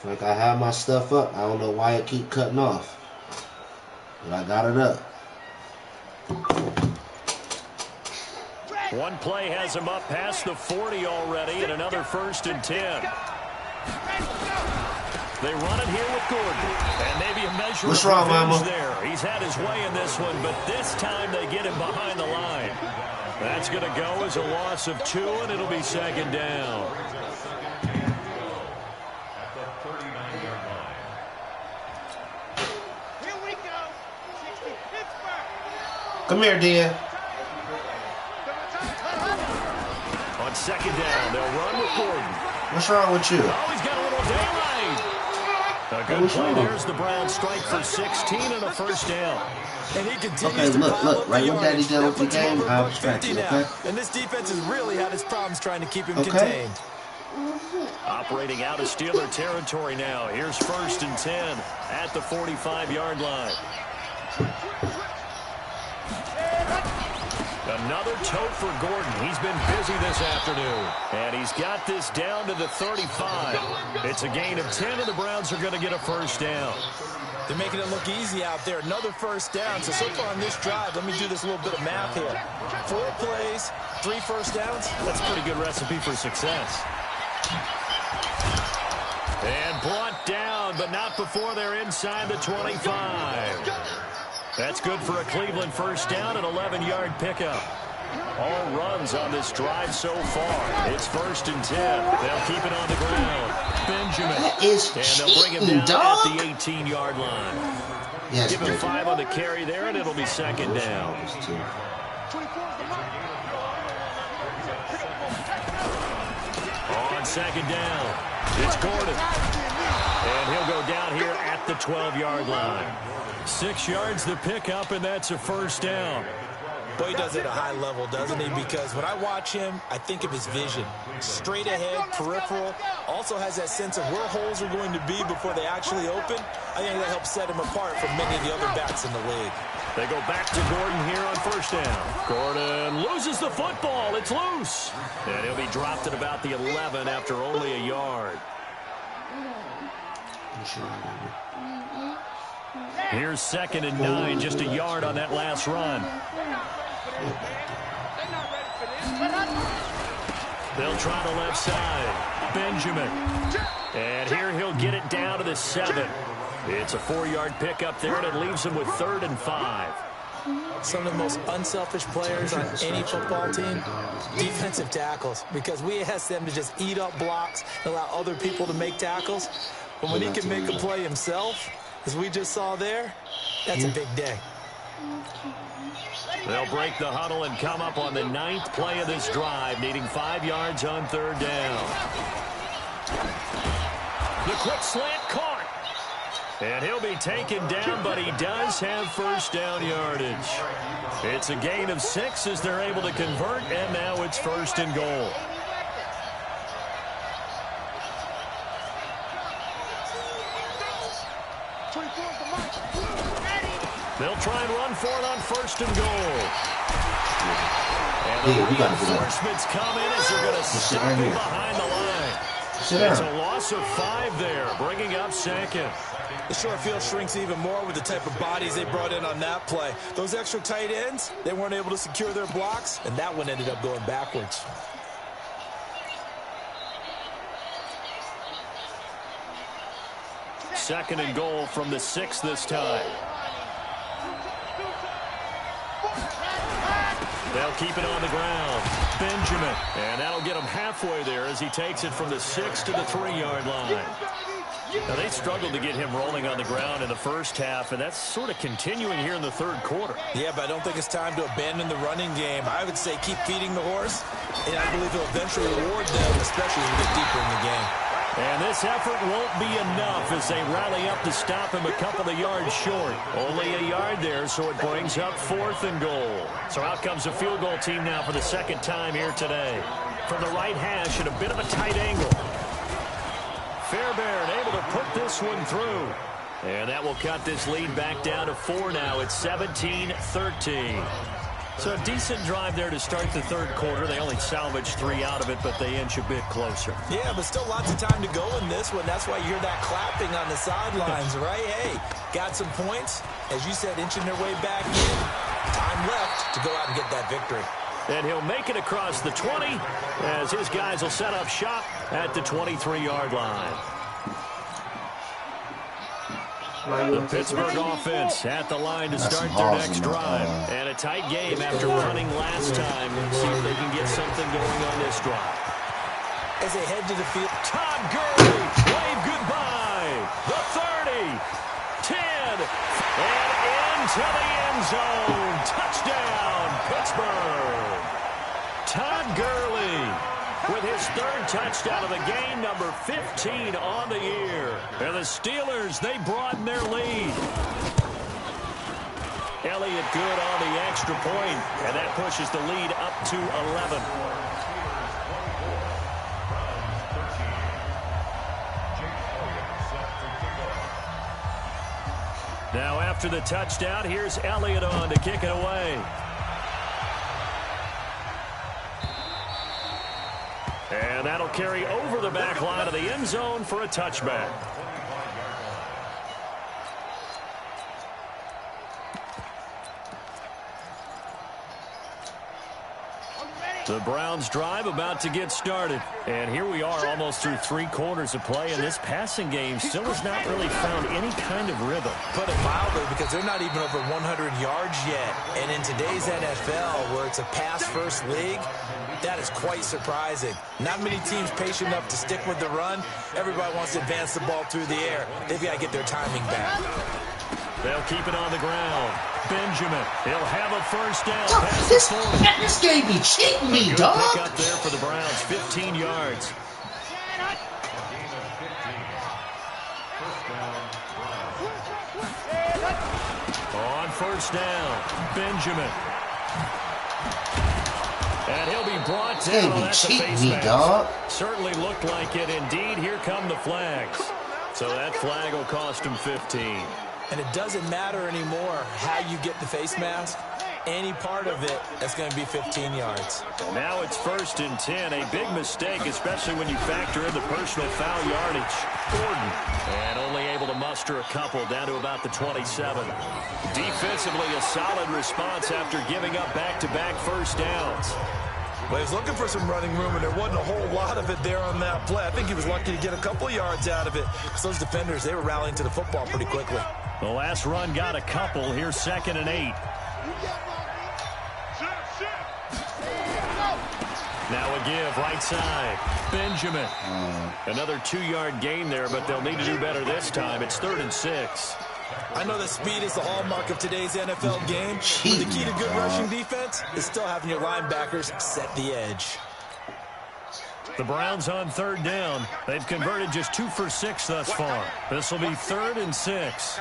Like I have my stuff up. I don't know why it keep cutting off. But I got it up. One play has him up past the 40 already, and another 1st and 10. They run it here with Gordon, and maybe a measure What's of wrong, revenge Mama? there. He's had his way in this one, but this time they get him behind the line. That's going to go as a loss of 2, and it'll be 2nd down. Here we go. 60 Pittsburgh. Come here, dear. On 2nd down, they'll run with Gordon. What's wrong with you? Oh, he's got a little daylight. A good play. There's the Browns strike for 16 and a 1st down. And he continues Okay, to look, right when Daddy done with the game, I'll distract you, okay? And this defense has really had its problems trying to keep him contained. Operating out of Steeler territory now. Here's 1st and 10 at the 45-yard line. Another tote for Gordon. He's been busy this afternoon. And he's got this down to the 35. It's a gain of 10, and the Browns are going to get a 1st down. They're making it look easy out there. Another 1st down. So far on this drive, let me do this little bit of math here. 4 plays, 3 1st downs. That's a pretty good recipe for success. And brought down, but not before they're inside the 25. That's good for a Cleveland 1st down, an 11-yard pickup. All runs on this drive so far. It's 1st and 10. They'll keep it on the ground. Benjamin. That is and they'll bring him down dog. at the 18-yard line. Yes, Give him 5 on the carry there, and it'll be 2nd down. On 2nd down, it's Gordon. And he'll go down here at the 12-yard line. 6 yards the pickup, and that's a 1st down. Boy, he does it at a high level, doesn't he? Because when I watch him, I think of his vision. Straight ahead, peripheral. Also has that sense of where holes are going to be before they actually open. I think that helps set him apart from many of the other backs in the league. They go back to Gordon here on 1st down. Gordon loses the football. It's loose. And he'll be dropped at about the 11 after only a yard. Here's 2nd and 9, just a yard on that last run. They'll try the left side. Benjamin. And here he'll get it down to the 7. It's a 4-yard pickup there, and it leaves him with 3rd and 5. Some of the most unselfish players on any football team, defensive tackles, because we ask them to just eat up blocks and allow other people to make tackles. But when he can make a play himself, as we just saw there, that's a big day. They'll break the huddle and come up on the 9th play of this drive, needing 5 yards on 3rd down. The quick slant caught. And he'll be taken down, but he does have 1st down yardage. It's a gain of 6 as they're able to convert, and now it's 1st and goal. They'll try and run for it on 1st and goal. And the reinforcements come in as they're going to stop him behind the line. It's a loss of 5 there, bringing up 2nd. The short field shrinks even more with the type of bodies they brought in on that play. Those extra tight ends, they weren't able to secure their blocks, and that one ended up going backwards. Second and goal from the 6 this time. They'll keep it on the ground. Benjamin. And that'll get him halfway there as he takes it from the 6 to the 3-yard line. Now, they struggled to get him rolling on the ground in the first half, and that's sort of continuing here in the 3rd quarter. Yeah, but I don't think it's time to abandon the running game. I would say keep feeding the horse, and I believe he'll eventually reward them, especially as we get deeper in the game. And this effort won't be enough as they rally up to stop him a couple of yards short. Only a yard there, so it brings up 4th and goal. So out comes the field goal team now for the 2nd time here today. From the right hash at a bit of a tight angle. Fairbairn able to put this one through. And that will cut this lead back down to 4 now. It's 17-13. So a decent drive there to start the third quarter. They only salvaged 3 out of it, but they inch a bit closer. Yeah, but still lots of time to go in this one. That's why you hear that clapping on the sidelines, right? Hey, got some points. As you said, inching their way back in. Time left to go out and get that victory. And he'll make it across the 20 as his guys will set up shop at the 23-yard line. The Pittsburgh offense at the line to start their next drive. And a tight game after running last time. See if they can get something going on this drive. As they head to the field, Todd Gurley, wave goodbye. The 30, 10, and into the end zone. Touchdown, Pittsburgh. Todd Gurley with his third touchdown of the game, number 15 on the year. And the Steelers, they broaden their lead. Elliott good on the extra point, and that pushes the lead up to 11. Now after the touchdown, here's Elliott on to kick it away. And that'll carry over the back line of the end zone for a touchback. The Browns drive about to get started. And here we are almost through 3 quarters of play, and this passing game still has not really found any kind of rhythm. Put it mildly, because they're not even over 100 yards yet. And in today's NFL, where it's a pass-first league, that is quite surprising. Not many teams patient enough to stick with the run. Everybody wants to advance the ball through the air. They've got to get their timing back. They'll keep it on the ground. Benjamin, he'll have a first down. This game be cheating me, dog. Pick up there for the Browns, 15 yards. On first down, Benjamin. And he'll be brought down. That's a face mask. Certainly looked like it. Indeed, here come the flags. So that flag will cost him 15. And it doesn't matter anymore how you get the face mask. Any part of it, that's going to be 15 yards. Now it's 1st and 10. A big mistake, especially when you factor in the personal foul yardage. Gordon, and only able to muster a couple down to about the 27. Defensively, a solid response after giving up back-to-back first downs. Well, he was looking for some running room, and there wasn't a whole lot of it there on that play. I think he was lucky to get a couple of yards out of it, because those defenders, they were rallying to the football pretty quickly. The last run got a couple. Here's 2nd and 8. Now a give, right side. Benjamin. Another 2-yard gain there, but they'll need to do better this time. It's 3rd and 6. I know that speed is the hallmark of today's NFL game, but the key to good rushing defense is still having your linebackers set the edge. The Browns on 3rd down. They've converted just 2 for 6 thus far. This will be 3rd and 6.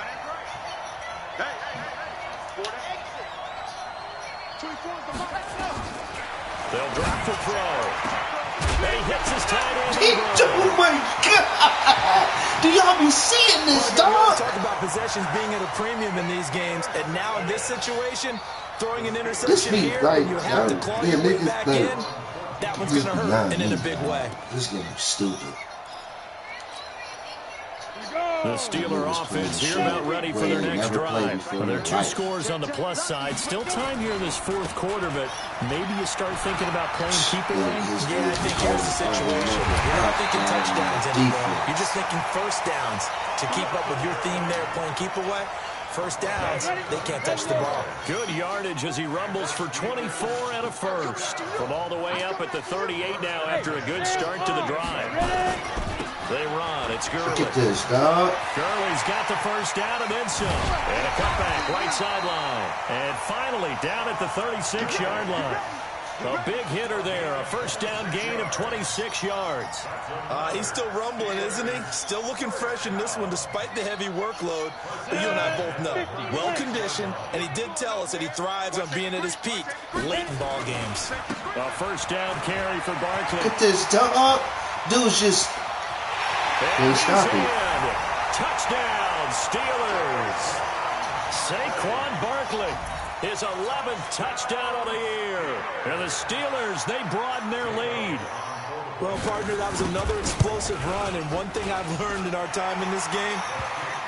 They'll drop the throw. And he hits his tight end. Oh my God! Do y'all be seeing this, dog? Talk about possessions being at a premium in these games, and now in this situation, throwing an interception here, like, you have to claw your way back in. That one's going to hurt, and in a big way. This game is stupid. The Steeler offense here about ready for their next drive. Well, there are 2 scores on the plus side. Still time here in this 4th quarter, but maybe you start thinking about playing keep away. Yeah, I think here's the situation. You're not thinking touchdowns anymore. You're just thinking first downs. To keep up with your theme there, playing keep away, first downs, they can't touch the ball. Good yardage as he rumbles for 24 and a first. From all the way up at the 38 now after a good start to the drive. They run. It's Gurley. Look at this, dog. Gurley's got the first down and then some. And a cutback, right sideline. And finally down at the 36-yard line. A big hitter there. A first down gain of 26 yards. He's still rumbling, isn't he? Still looking fresh in this one despite the heavy workload. But you and I both know. Well-conditioned, and he did tell us that he thrives on being at his peak late in ball games. A first down carry for Barkley. Look at this, dog. Dude's just... And stop it. Touchdown, Steelers. Saquon Barkley. His 11th touchdown of the year. And the Steelers, they broaden their lead. Well, partner, that was another explosive run. And one thing I've learned in our time in this game,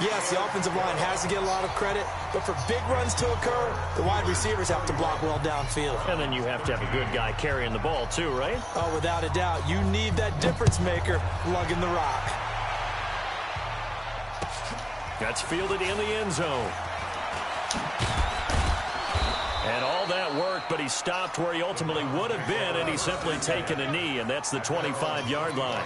yes, the offensive line has to get a lot of credit, but for big runs to occur, the wide receivers have to block well downfield. And then you have to have a good guy carrying the ball too, right? Oh, without a doubt. You need that difference maker lugging the rock. That's fielded in the end zone. And all that work, but he stopped where he ultimately would have been, and he's simply taken a knee, and that's the 25-yard line.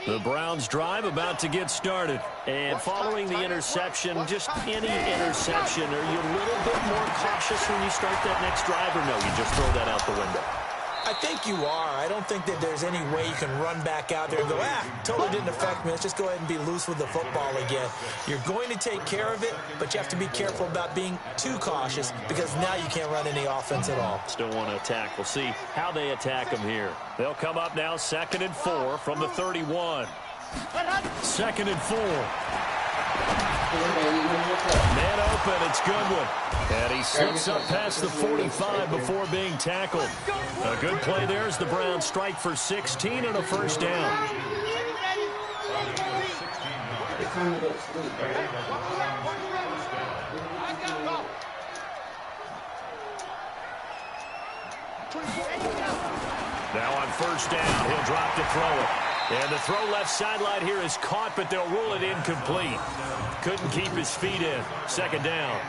The Browns drive about to get started. And following the interception, just any interception, are you a little bit more cautious when you start that next drive, or no, you just throw that out the window? I think you are. I don't think that there's any way you can run back out there and go, totally didn't affect me. Let's just go ahead and be loose with the football again. You're going to take care of it, but you have to be careful about being too cautious because now you can't run any offense at all. Still want to attack. We'll see how they attack them here. They'll come up now 2nd and 4 from the 31. 2nd and 4. Man open, it's Goodwin. And he slips up past the 45 before being tackled. A good play there as the Browns strike for 16 and a first down. Now on first down, he'll drop to throw it. And the throw left sideline here is caught, but they'll rule it incomplete. Couldn't keep his feet in. 2nd down.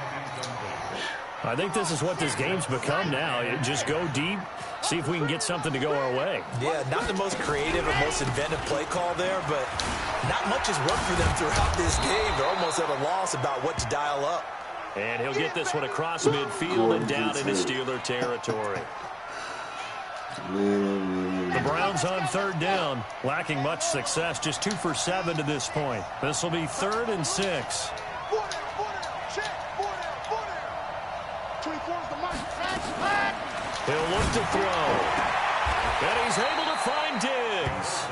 I think this is what this game's become now. Just go deep, see if we can get something to go our way. Yeah, not the most creative or most inventive play call there, but not much has worked for them throughout this game. They're almost at a loss about what to dial up. And he'll get this one across midfield and down into Steeler territory. The Browns on 3rd down, lacking much success, just 2 for 7 to this point. This will be 3rd and 6. He'll look to throw. And he's able to find Diggs.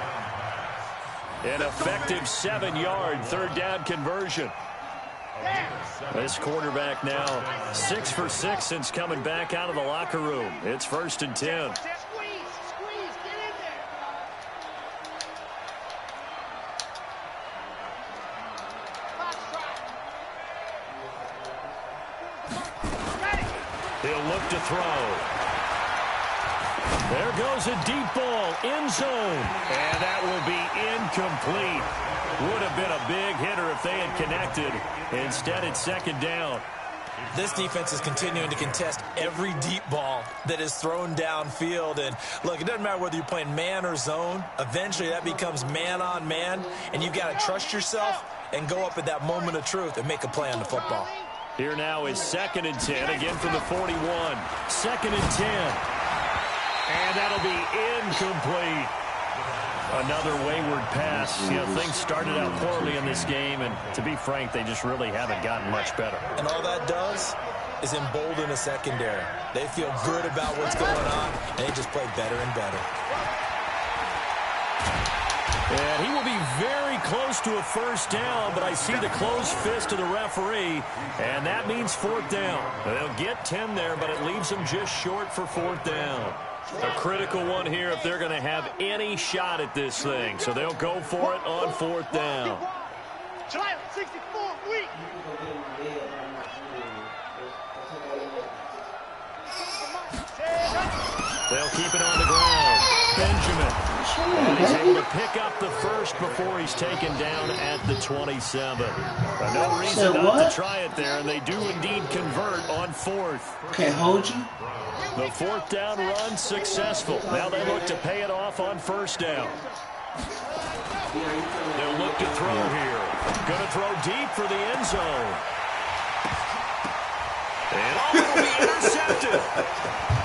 An effective 7-yard 3rd down conversion. This quarterback now 6 for 6 since coming back out of the locker room. It's 1st and 10. He'll look to throw. There goes a deep ball, end zone. And that will be incomplete. Would have been a big hitter if they had connected. Instead, it's 2nd down. This defense is continuing to contest every deep ball that is thrown downfield. And, look, it doesn't matter whether you're playing man or zone. Eventually, that becomes man on man. And you've got to trust yourself and go up at that moment of truth and make a play on the football. Here now is 2nd and 10, again from the 41. 2nd and 10. And that'll be incomplete. Another wayward pass. You know, things started out poorly in this game, and to be frank, they just really haven't gotten much better. And all that does is embolden a secondary. They feel good about what's going on, and they just play better and better. And he will be very close to a first down, but I see the closed fist of the referee, and that means 4th down. They'll get 10 there, but it leaves them just short for 4th down. A critical one here if they're going to have any shot at this thing. So they'll go for it on 4th down. They'll keep it on the ground. Benjamin. And he's able to pick up the first before he's taken down at the 27. No reason not to try it there, and they do indeed convert on 4th. Okay, hold you. The 4th down run successful. Now they look to pay it off on 1st down. They'll look to throw here. Going to throw deep for the end zone. And it'll be intercepted.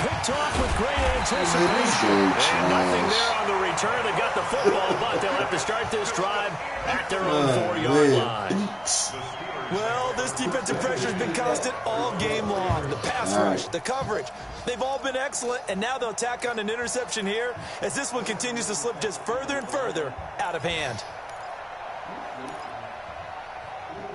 Picked off with great anticipation. And nothing there on the return. They got the football, but they'll have to start this drive at their own 4-yard line. points. Well, this defensive pressure has been constant all game long. The pass rush, the coverage, they've all been excellent, and now they'll tack on an interception here as this one continues to slip just further and further out of hand.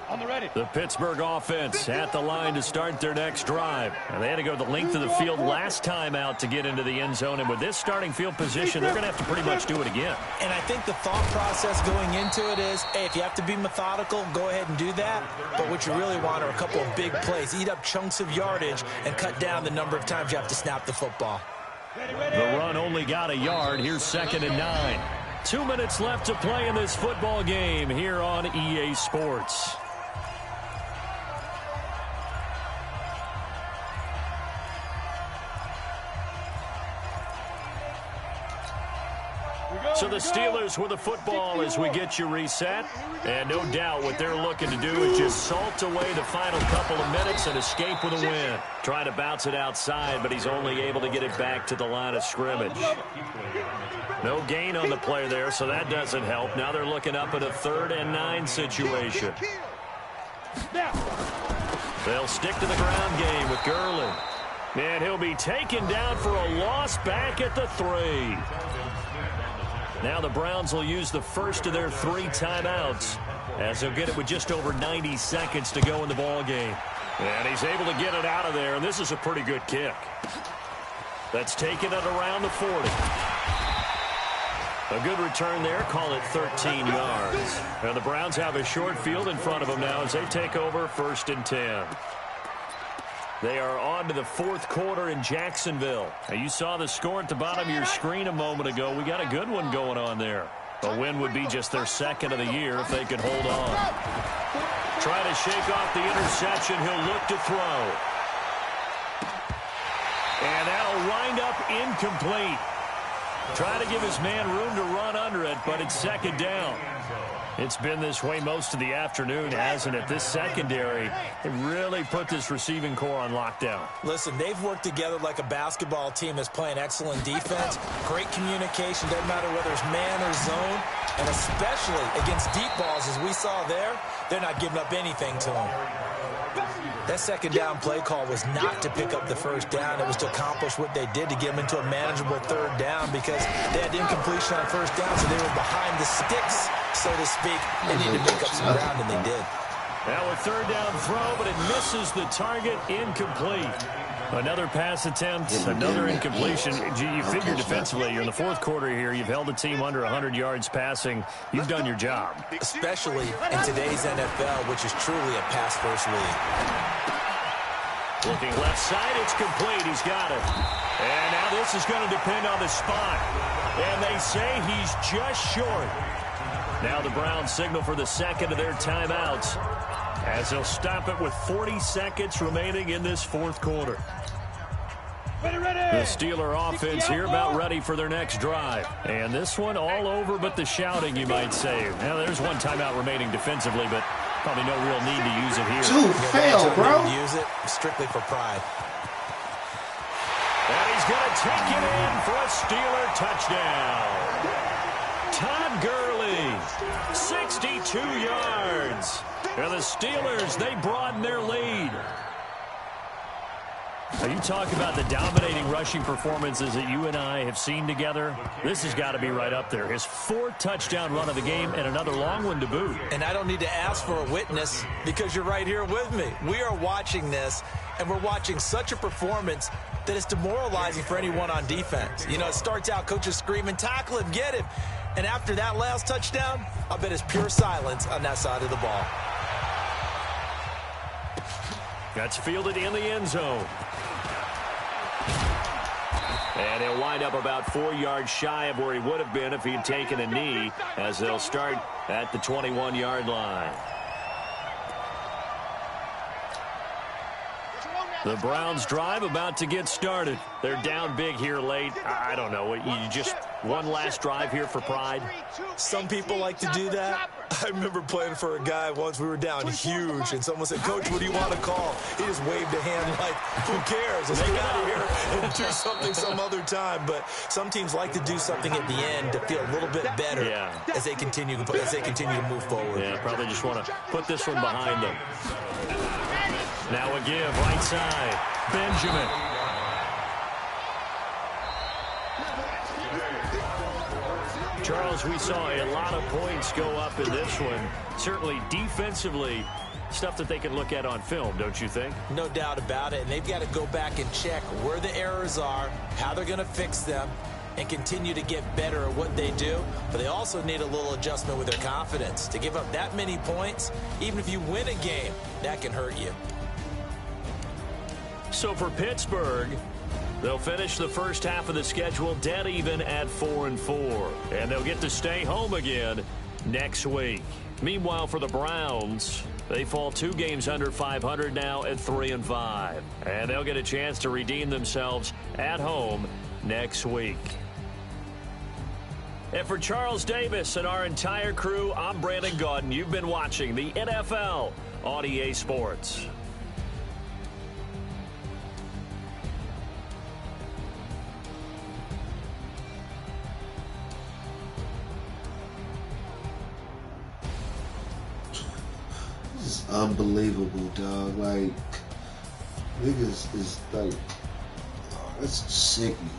On the ready. The Pittsburgh offense at the line to start their next drive. And they had to go the length of the field last time out to get into the end zone. And with this starting field position, they're going to have to pretty much do it again. And I think the thought process going into it is, hey, if you have to be methodical, go ahead and do that. But what you really want are a couple of big plays. Eat up chunks of yardage and cut down the number of times you have to snap the football. The run only got a yard. Here's 2nd and 9. 2 minutes left to play in this football game here on EA Sports. So the Steelers with the football as we get you reset. And no doubt what they're looking to do is just salt away the final couple of minutes and escape with a win. Trying to bounce it outside, but he's only able to get it back to the line of scrimmage. No gain on the play there, so that doesn't help. Now they're looking up at a 3rd and 9 situation. They'll stick to the ground game with Gurley. And he'll be taken down for a loss back at the 3. Now the Browns will use the first of their 3 timeouts as they'll get it with just over 90 seconds to go in the ball game. And he's able to get it out of there, and this is a pretty good kick. That's taken it around the 40. A good return there, call it 13 yards. And the Browns have a short field in front of them now as they take over 1st and 10. They are on to the 4th quarter in Jacksonville. Now, you saw the score at the bottom of your screen a moment ago. We got a good one going on there. A win would be just their 2nd of the year if they could hold on. Try to shake off the interception. He'll look to throw. And that'll wind up incomplete. Try to give his man room to run under it, but it's 2nd down. It's been this way most of the afternoon, hasn't it? This secondary, they really put this receiving core on lockdown. Listen, they've worked together like a basketball team that's playing excellent defense. Great communication, doesn't matter whether it's man or zone. And especially against deep balls, as we saw there, they're not giving up anything to them. That 2nd down play call was not to pick up the 1st down. It was to accomplish what they did to get them into a manageable 3rd down because they had incompletion on 1st down, so they were behind the sticks, so to speak. They needed to make up some ground, and they did. Now a 3rd down throw, but it misses the target, incomplete. Another pass attempt, another incompletion. You figure defensively, you're in the 4th quarter here. You've held the team under 100 yards passing. You've done your job. Especially in today's NFL, which is truly a pass-first league. Looking left side, it's complete. He's got it. And now this is going to depend on the spot. And they say he's just short. Now the Browns signal for the 2nd of their timeouts as they'll stop it with 40 seconds remaining in this 4th quarter. The Steeler offense here about ready for their next drive. And this one all over but the shouting, you might say. Now there's one timeout remaining defensively, but probably no real need to use it here. Dude, fail, bro. Use it strictly for pride. And he's going to take it in for a Steeler touchdown. Todd Gurley, 62 yards. And the Steelers, they broaden their lead. Now, you talk about the dominating rushing performances that you and I have seen together. This has got to be right up there. His 4th touchdown run of the game and another long one to boot. And I don't need to ask for a witness because you're right here with me. We are watching this, and we're watching such a performance that is demoralizing for anyone on defense. You know, it starts out, coaches screaming, tackle him, get him. And after that last touchdown, I bet it's pure silence on that side of the ball. That's fielded in the end zone. And he'll wind up about 4 yards shy of where he would have been if he had taken a knee, as they'll start at the 21-yard line. The Browns drive about to get started. They're down big here late. I don't know. You just one last drive here for pride? Some people like to do that. I remember playing for a guy once. We were down huge, and someone said, "Coach, what do you want to call?" He just waved a hand like, "Who cares? Let's get out of here and do something some other time." But some teams like to do something at the end to feel a little bit better as they continue to move forward. Yeah, probably just want to put this one behind them. Now a give, right side. Benjamin. Charles, we saw a lot of points go up in this one. Certainly defensively, stuff that they can look at on film, don't you think? No doubt about it. And they've got to go back and check where the errors are, how they're going to fix them, and continue to get better at what they do. But they also need a little adjustment with their confidence. To give up that many points, even if you win a game, that can hurt you. So for Pittsburgh, they'll finish the first half of the schedule dead even at 4-4. And they'll get to stay home again next week. Meanwhile, for the Browns, they fall 2 games under 500 now at 3-5. And they'll get a chance to redeem themselves at home next week. And for Charles Davis and our entire crew, I'm Brandon Gaudin. You've been watching the NFL on EA Sports. This is unbelievable, dog. Like, niggas is like, that's sickening.